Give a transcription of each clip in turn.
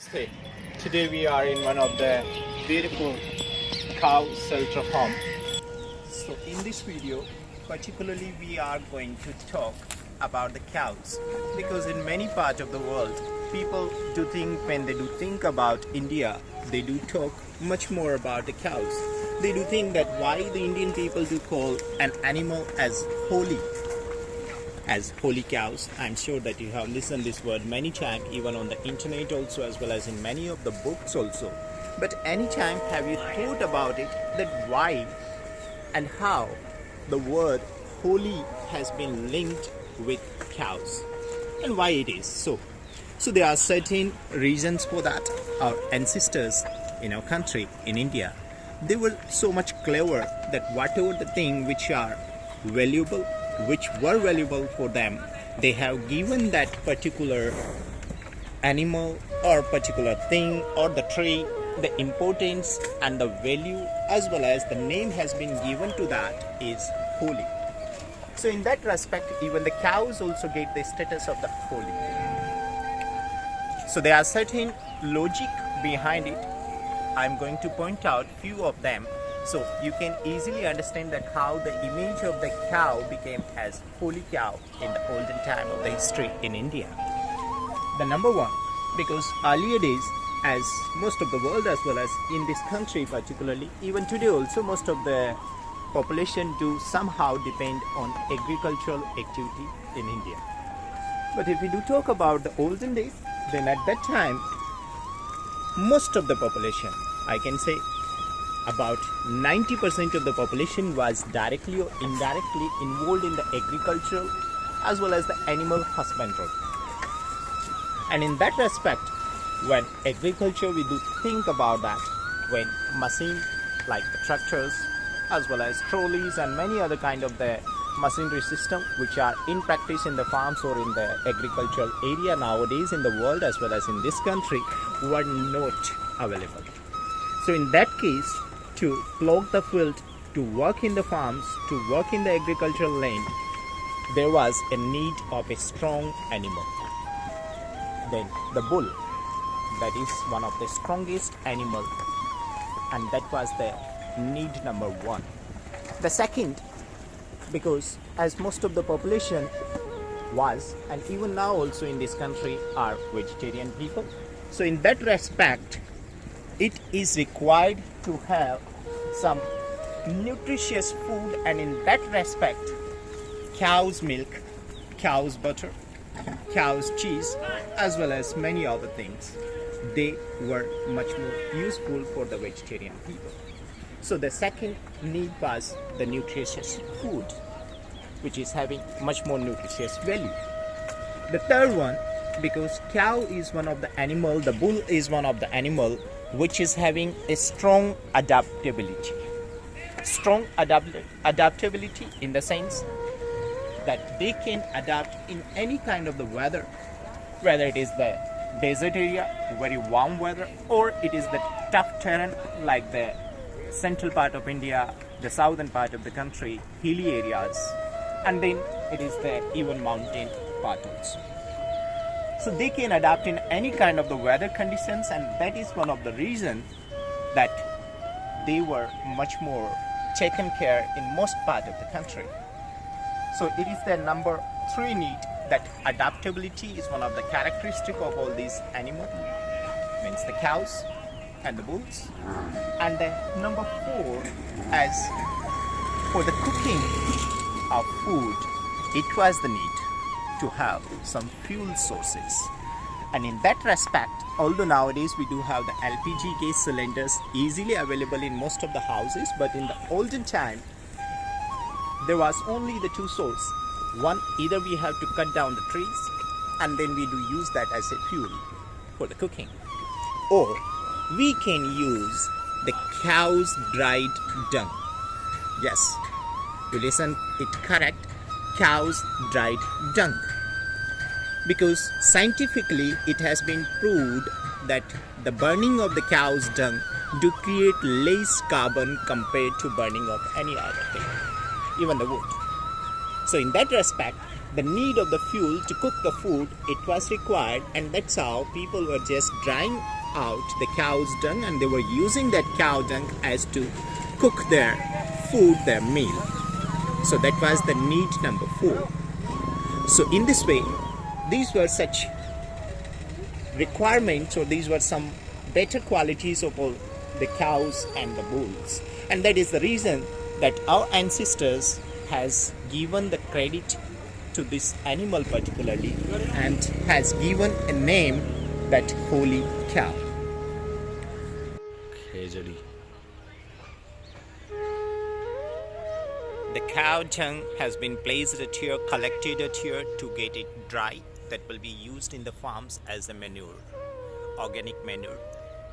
Namaste. Today we are in one of the beautiful cow shelter home. So in this video, particularly we are going to talk about the cows, because in many parts of the world, people do think, when they do think about India, they do talk much more about the cows. They do think that why the Indian people do call an animal as holy cows. I'm sure that you have listened this word many times, even on the internet also, as well as in many of the books also. But any time have you thought about it, that why and how the word holy has been linked with cows, and why it is so? So there are certain reasons for that. Our ancestors in our country, in India, they were so much clever that whatever the thing which were valuable for them, they have given that particular animal or particular thing or the tree the importance and the value, as well as the name has been given to that is holy. So in that respect, even the cows also get the status of the holy. So there are certain logic behind it. I'm going to point out few of them, so you can easily understand that how the image of the cow became as holy cow in the olden time of the history in India. The number one, because earlier days, as most of the world as well as in this country particularly, even today also, most of the population do somehow depend on agricultural activity in India. But if we do talk about the olden days, then at that time, most of the population, I can say about 90% of the population was directly or indirectly involved in the agricultural as well as the animal husbandry. And in that respect, when agriculture, we do think about that, when machines like the tractors as well as trolleys and many other kind of the machinery system which are in practice in the farms or in the agricultural area nowadays in the world as well as in this country, were not available. So in that case, to plough the field, to work in the farms, to work in the agricultural land, there was a need of a strong animal. Then the bull, that is one of the strongest animal, and that was the need number one. The second, because as most of the population was, and even now also in this country, are vegetarian people, so in that respect, it is required to have some nutritious food, and in that respect, cow's milk, cow's butter, cow's cheese, as well as many other things, they were much more useful for the vegetarian people. So the second need was the nutritious food, which is having much more nutritious value. The third one, because cow is one of the animal, the bull is one of the animal which is having a strong adaptability. Strong adaptability in the sense that they can adapt in any kind of the weather, whether it is the desert area, very warm weather, or it is the tough terrain like the central part of India, the southern part of the country, hilly areas, and then it is the even mountain part also. So they can adapt in any kind of the weather conditions, and that is one of the reasons that they were much more taken care in most part of the country. So it is the number three need, that adaptability is one of the characteristic of all these animals, means the cows and the bulls. And the number four, as for the cooking of food, it was the need to have some fuel sources. And in that respect, although nowadays we do have the LPG gas cylinders easily available in most of the houses, but in the olden time, there was only the two sources. One, either we have to cut down the trees and then we do use that as a fuel for the cooking, or we can use the cow's dried dung. Yes, you listen it correct, cow's dried dung. Because scientifically it has been proved that the burning of the cow's dung do create less carbon compared to burning of any other thing, even the wood. So in that respect, the need of the fuel to cook the food, it was required, and that's how people were just drying out the cow's dung, and they were using that cow dung as to cook their food, their meal. So that was the need number 4. So in this way, these were such requirements, or these were some better qualities of all the cows and the bulls, and that is the reason that our ancestors has given the credit to this animal particularly, and has given a name, that holy cow. The cow dung has been placed at here, collected at here to get it dry, that will be used in the farms as a manure, organic manure,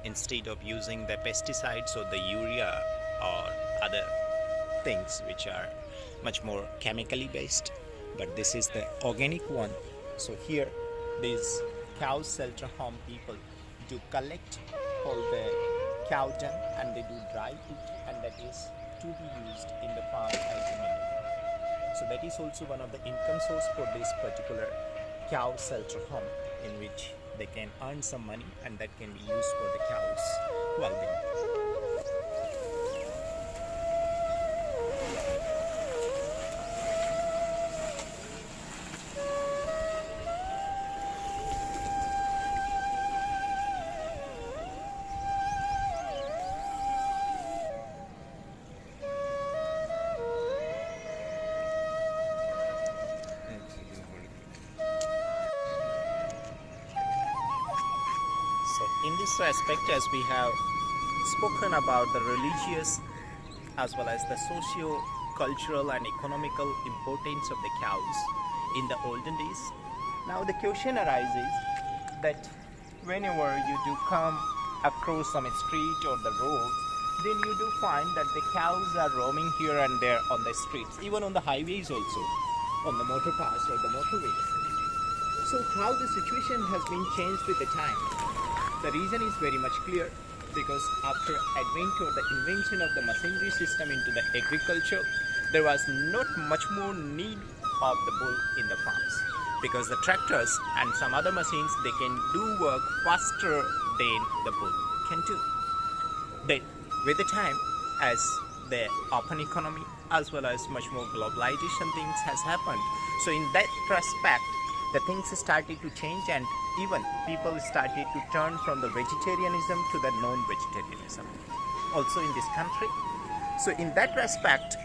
instead of using the pesticides or the urea or other things which are much more chemically based. But this is the organic one. So here these cow shelter home people do collect all the cow dung and they do dry it, and that is to be used in the farm as a manure. So that is also one of the income source for this particular cow shelter home, in which they can earn some money, and that can be used for the cows' well-being. In this aspect, as we have spoken about the religious as well as the socio-cultural and economical importance of the cows in the olden days, now the question arises that whenever you do come across some street or the roads, then you do find that the cows are roaming here and there on the streets, even on the highways also, on the motor paths or the motorways. So how the situation has been changed with the time? The reason is very much clear, because after advent or the invention of the machinery system into the agriculture, there was not much more need of the bull in the farms, because the tractors and some other machines, they can do work faster than the bull can do. Then with the time, as the open economy as well as much more globalization things has happened, so in that respect the things started to change, and even people started to turn from the vegetarianism to the non-vegetarianism also in this country. So in that respect,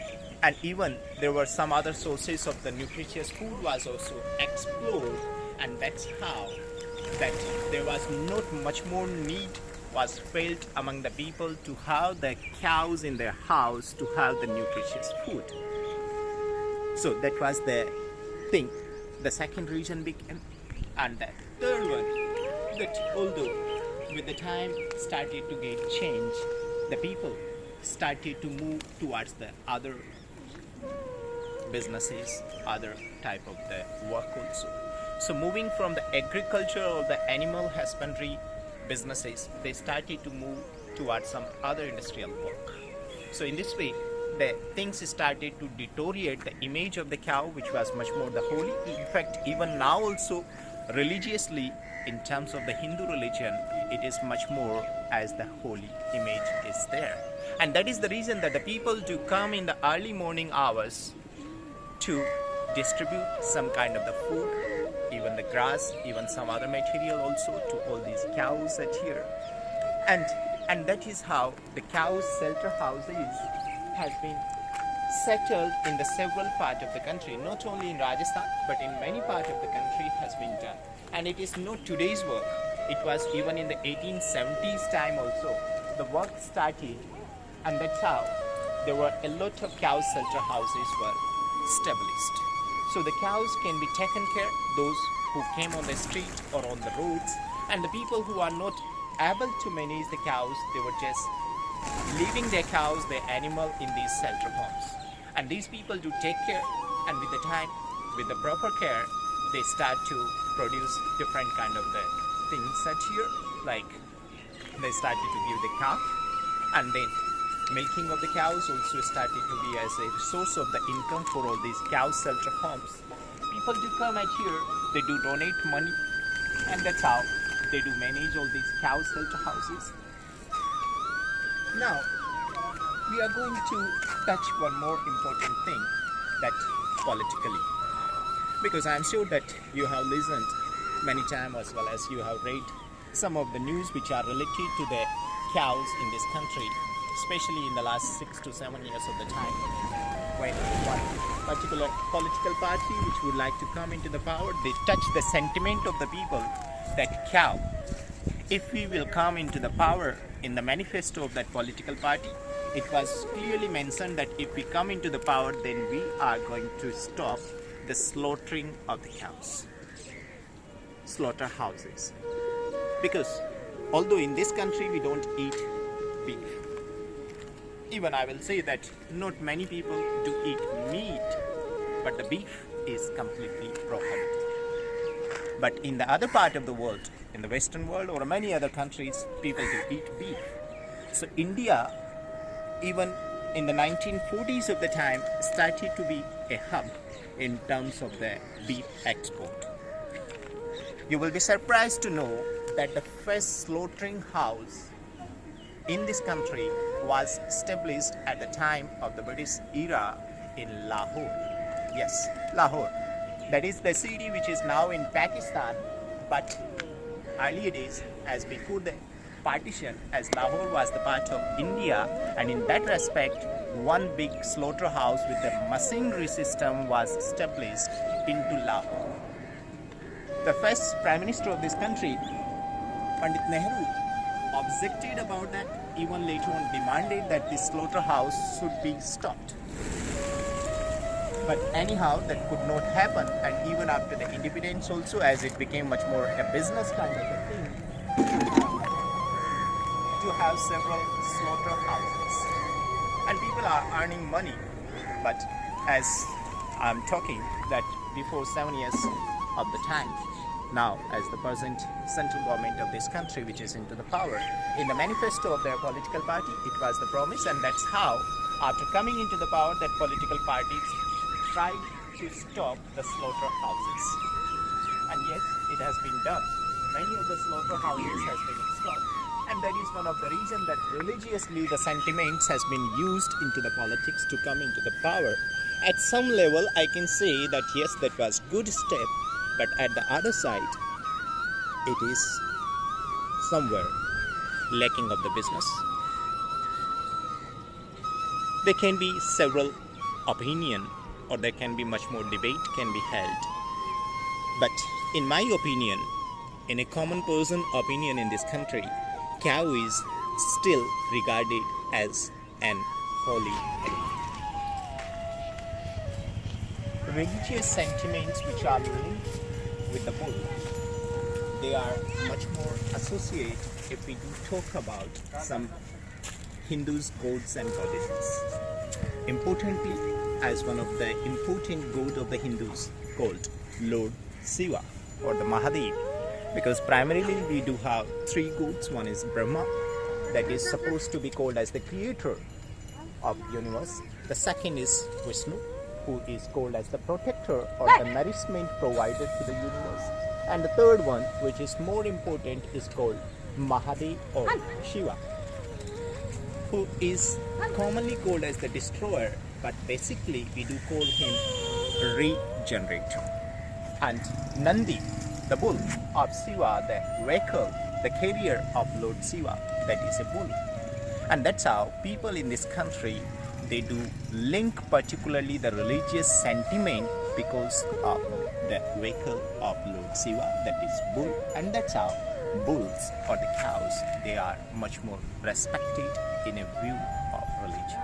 and even there were some other sources of the nutritious food was also explored, and that's how that there was not much more need was felt among the people to have the cows in their house to have the nutritious food. So that was the thing. The second reason became, and the third one, that although with the time started to get changed, the people started to move towards the other businesses, other type of the work also. So moving from the agriculture or the animal husbandry businesses, they started to move towards some other industrial work. So in this way, the things started to deteriorate the image of the cow, which was much more the holy. In fact, even now also religiously, in terms of the Hindu religion, it is much more as the holy image is there. And that is the reason that the people do come in the early morning hours to distribute some kind of the food, even the grass, even some other material also to all these cows that here. And that is how the cows' shelter houses has been settled in the several parts of the country, not only in Rajasthan, but in many parts of the country has been done. And it is not today's work. It was even in the 1870s time also. The work started, and that's how there were a lot of cow shelter houses were established. So the cows can be taken care, those who came on the street or on the roads, and the people who are not able to manage the cows, they were just leaving their cows, their animal in these shelter homes. And these people do take care, and with the time, with the proper care, they start to produce different kind of the things such here, like they started to give the calf, and then milking of the cows also started to be as a source of the income for all these cow shelter homes. people do come at here, they do donate money, and that's how they do manage all these cow shelter houses. Now, we are going to touch one more important thing, that politically. Because I am sure that you have listened many times as well as you have read some of the news which are related to the cows in this country, especially in the last 6 to 7 years of the time, when one particular political party which would like to come into the power, they touch the sentiment of the people that cow, if we will come into the power, in the manifesto of that political party, it was clearly mentioned that if we come into the power, then we are going to stop the slaughtering of the cows, slaughterhouses. Because although in this country we don't eat beef, even I will say that not many people do eat meat, but the beef is completely prohibited. But in the other part of the world, in the Western world or many other countries, people do eat beef. So India, even in the 1940s of the time, started to be a hub in terms of the beef export. You will be surprised to know that the first slaughtering house in this country was established at the time of the British era in Lahore. Yes, Lahore. That is the city which is now in Pakistan, but earlier days, as before the partition, as Lahore was the part of India, and in that respect, one big slaughterhouse with a machinery system was established into Lahore. The first Prime Minister of this country, Pandit Nehru, objected about that, even later on demanded that this slaughterhouse should be stopped. But anyhow, that could not happen, and even after the independence also, as it became much more a business kind of a thing, to have several slaughterhouses. And people are earning money. But as I'm talking that before 7 years of the time, now as the present central government of this country which is into the power, in the manifesto of their political party, it was the promise, and that's how after coming into the power that political parties tried to stop the slaughterhouses. And yes, it has been done. Many of the slaughterhouses has been stopped, and that is one of the reasons that religiously the sentiments has been used into the politics to come into the power. At some level, I can say that yes, that was good step, but at the other side, it is somewhere lacking of the business. There can be several opinion, or there can be much more debate can be held. But in my opinion, in a common person opinion in this country, cow is still regarded as an holy animal. Religious sentiments which are linked with the bull, they are much more associated if we do talk about some Hindus, gods and goddesses. Importantly, as one of the important god of the Hindus called Lord Shiva or the Mahadev, because primarily we do have three gods. One is Brahma, that is supposed to be called as the creator of universe. The second is Vishnu, who is called as the protector or the nourishment provided to the universe. And the third one, which is more important, is called Mahadev or Shiva, who is commonly called as the destroyer, but basically we do call him regenerator. And Nandi, the bull of Shiva, the vehicle, the carrier of Lord Shiva, that is a bull. And that's how people in this country, they do link particularly the religious sentiment because of the vehicle of Lord Shiva, that is bull. And that's how bulls or the cows, they are much more respected in a view of religion.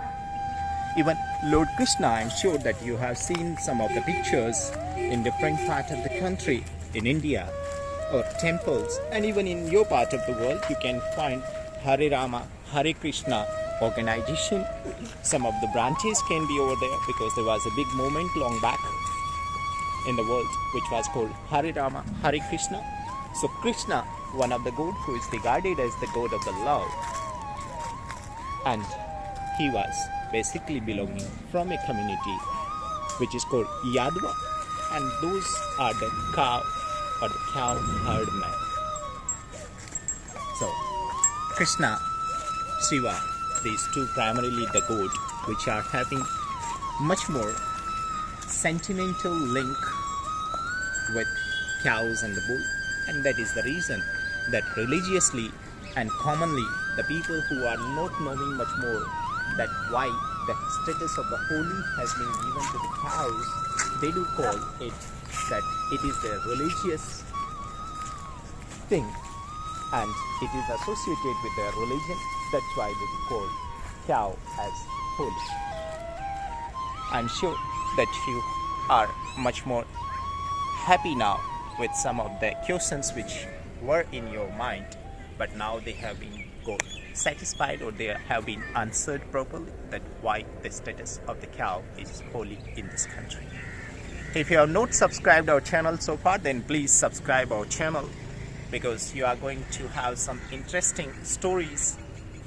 Even Lord Krishna, I'm sure that you have seen some of the pictures in different parts of the country, in India, or temples, and even in your part of the world, you can find Hare Rama, Hare Krishna organization. Some of the branches can be over there because there was a big movement long back in the world which was called Hare Rama, Hare Krishna. So Krishna, one of the god who is regarded as the god of the love, and he was basically belonging from a community which is called Yadva, and those are the cow or the cow herdmen. So Krishna, Shiva, these two primarily the goat, which are having much more sentimental link with cows and the bull, and that is the reason that religiously and commonly the people who are not knowing much more that why the status of the holy has been given to the cows, they do call it that it is a religious thing and it is associated with their religion. That's why they do call cow as holy. I'm sure that you are much more happy now with some of the questions which were in your mind, but now they have been got satisfied or they have been answered properly, that why the status of the cow is holy in this country. If you have not subscribed our channel so far, then please subscribe our channel, because you are going to have some interesting stories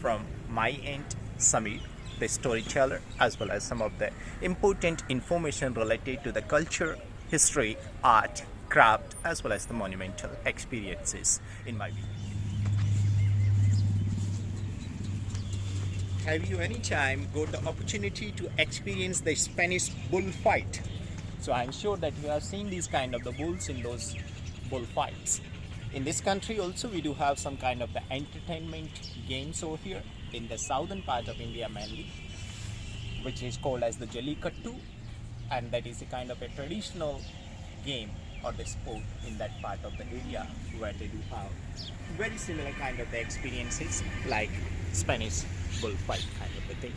from my end, Samir, the storyteller, as well as some of the important information related to the culture, history, art, craft, as well as the monumental experiences in my video. Have you any time got the opportunity to experience the Spanish bullfight? So I'm sure that you have seen these kind of the bulls in those bullfights. In this country also we do have some kind of the entertainment games over here in the southern part of India mainly, which is called as the Jallikattu, and that is a kind of a traditional game or the sport in that part of the area where they do have very similar kind of the experiences like Spanish bullfight kind of a thing.